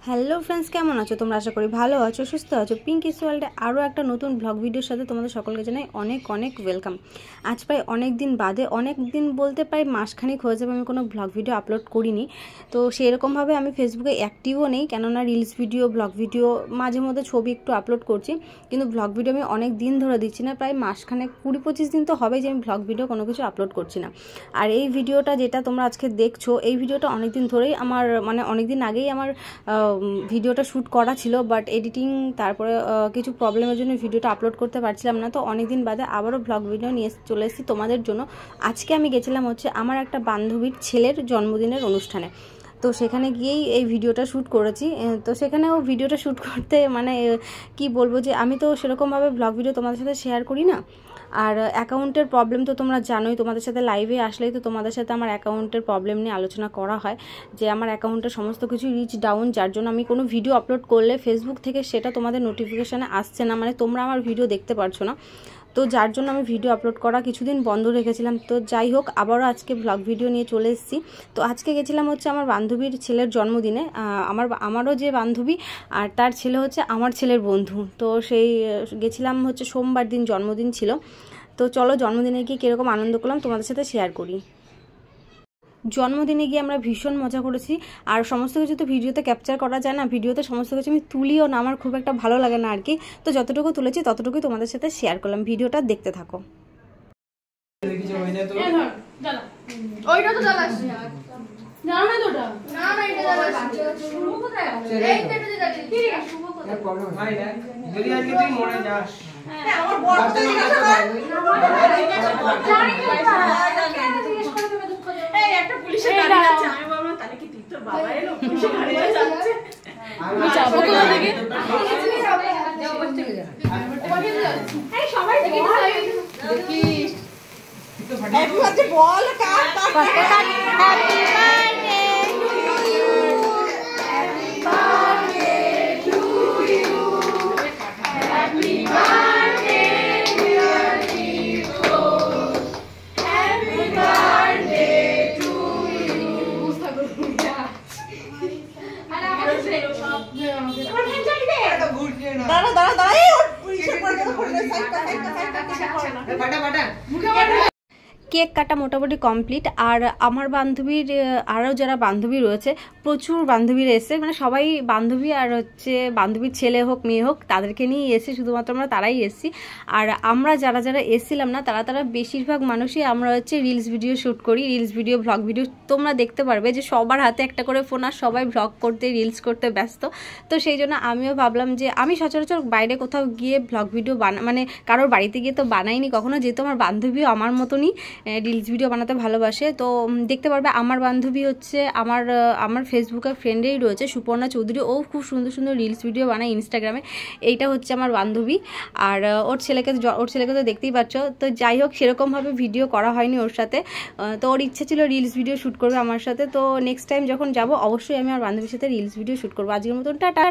Hello friends, কেমন আছো তোমরা? আশা করি ভালো আছো, সুস্থ আছো। পিঙ্কিস ওয়ার্ল্ডে আরও একটা নতুন ব্লগ ভিডিওর সাথে তোমাদের সকলকে জানাই অনেক অনেক ওয়েলকাম। আজ প্রায় অনেক দিন বাদে, অনেক দিন বলতে প্রায় মাসখানেক হয়ে যাবে আমি কোনো ব্লগ ভিডিও আপলোড করিনি। তো সেরকমভাবে আমি ফেসবুকে অ্যাক্টিভও নেই, কেননা রিলস ভিডিও, ব্লগ ভিডিও, মাঝে মধ্যে ছবি একটু আপলোড করছি, কিন্তু ব্লগ ভিডিও আমি অনেক দিন ধরে দিচ্ছি না। প্রায় মাসখানেক 20-25 দিন তো হবে যে আমি ব্লগ ভিডিও কোনো কিছু আপলোড করছি না। আর এই ভিডিওটা যেটা তোমরা আজকে দেখছো, এই ভিডিওটা অনেক দিন ধরেই আমার, মানে অনেক দিন আগেই আমার ভিডিওটা শ্যুট করা ছিল, বাট এডিটিং তারপরে কিছু প্রবলেমের জন্য ভিডিওটা আপলোড করতে পারছিলাম না। তো অনেক দিন বাদে আবারও ব্লগ ভিডিও নিয়ে চলে এসেছি তোমাদের জন্য। আজকে আমি গেছিলাম হচ্ছে আমার একটা বান্ধবীর ছেলের জন্মদিনের অনুষ্ঠানে। তো সেখানে গিয়েই এই ভিডিওটা শ্যুট করেছি। তো সেখানেও ভিডিওটা শ্যুট করতে মানে কি বলবো, যে আমি তো সেরকমভাবে ব্লগ ভিডিও তোমাদের সাথে শেয়ার করি না। আর অ্যাকাউন্টের প্রবলেম তো তোমরা জানোই, তোমাদের সাথে লাইভে আসলেই তো তোমাদের সাথে আমার অ্যাকাউন্টের প্রবলেম নিয়ে আলোচনা করা হয়, যে আমার অ্যাকাউন্টের সমস্ত কিছু রিচ ডাউন, যার জন্য আমি কোনো ভিডিও আপলোড করলে ফেসবুক থেকে সেটা তোমাদের নোটিফিকেশানে আসছে না, মানে তোমরা আমার ভিডিও দেখতে পারছো না। তো যার জন্য আমি ভিডিও আপলোড করা কিছুদিন বন্ধ রেখেছিলাম। তো যাই হোক, আবারও আজকে ব্লগ ভিডিও নিয়ে চলে এসেছি। তো আজকে গেছিলাম হচ্ছে আমার বান্ধবীর ছেলের জন্মদিনে। আমারও যে বান্ধবী আর তার ছেলে হচ্ছে আমার ছেলের বন্ধু। তো সেই গেছিলাম হচ্ছে সোমবার দিন জন্মদিন ছিল। তো চলো জন্মদিনে গিয়ে কীরকম আনন্দ করলাম তোমাদের সাথে শেয়ার করি। জন্মদিনে গিয়ে আমরা ভীষণ মজা করেছি। আর সমস্ত কিছু তো ভিডিওতে ক্যাপচার করা যায় না, ভিডিওতে সমস্ত কিছু আমি তুলিও না, আমার খুব একটা ভালো লাগে না আর কি। তো যতটুকু তুলেছি ততটুকুই তোমাদের সাথে শেয়ার করলাম। ভিডিওটা দেখতে থাকো। কেক কাটা মোটামুটি কমপ্লিট। আর আমার বান্ধবীর আরও যারা বান্ধবী রয়েছে, প্রচুর বান্ধবীরা এসে, মানে সবাই বান্ধবী, আর হচ্ছে বান্ধবীর ছেলে হোক মেয়ে হোক তাদেরকে নিয়েই এসে, শুধুমাত্র আমরা তারাই এসেছি। আর আমরা যারা যারা এসেছিলাম না, তারা বেশিরভাগ মানুষই আমরা হচ্ছে রিলস ভিডিও শ্যুট করি, রিলস ভিডিও, ব্লগ ভিডিও। তোমরা দেখতে পারবে যে সবার হাতে একটা করে ফোন, আর সবাই ব্লগ করতে, রিলস করতে ব্যস্ত। তো সেই জন্য আমিও ভাবলাম যে আমি সচরাচর বাইরে কোথাও গিয়ে ব্লগ ভিডিও মানে কারোর বাড়িতে গিয়ে তো বানাইনি কখনো, যেহেতু আমার বান্ধবীও আমার মতনই রিলস ভিডিও বানাতে ভালোবাসে। তো দেখতে পারবে আমার বান্ধবী হচ্ছে আমার ফেসবুকের ফ্রেন্ডেই রয়েছে, সুপর্ণা চৌধুরী। ও খুব সুন্দর সুন্দর রিলস ভিডিও বানায় ইনস্টাগ্রামে। এইটা হচ্ছে আমার বান্ধবী। আর ওর ছেলেকে তো দেখতেই পাচ্ছ। তো যাই হোক, সেরকমভাবে ভিডিও করা হয়নি ওর সাথে। তো ওর ইচ্ছে ছিল রিলস ভিডিও শ্যুট করবে আমার সাথে। তো নেক্সট টাইম যখন যাব অবশ্যই আমি আমার বান্ধবীর সাথে রিলস ভিডিও শ্যুট করবো। আজকের মতন টাটা।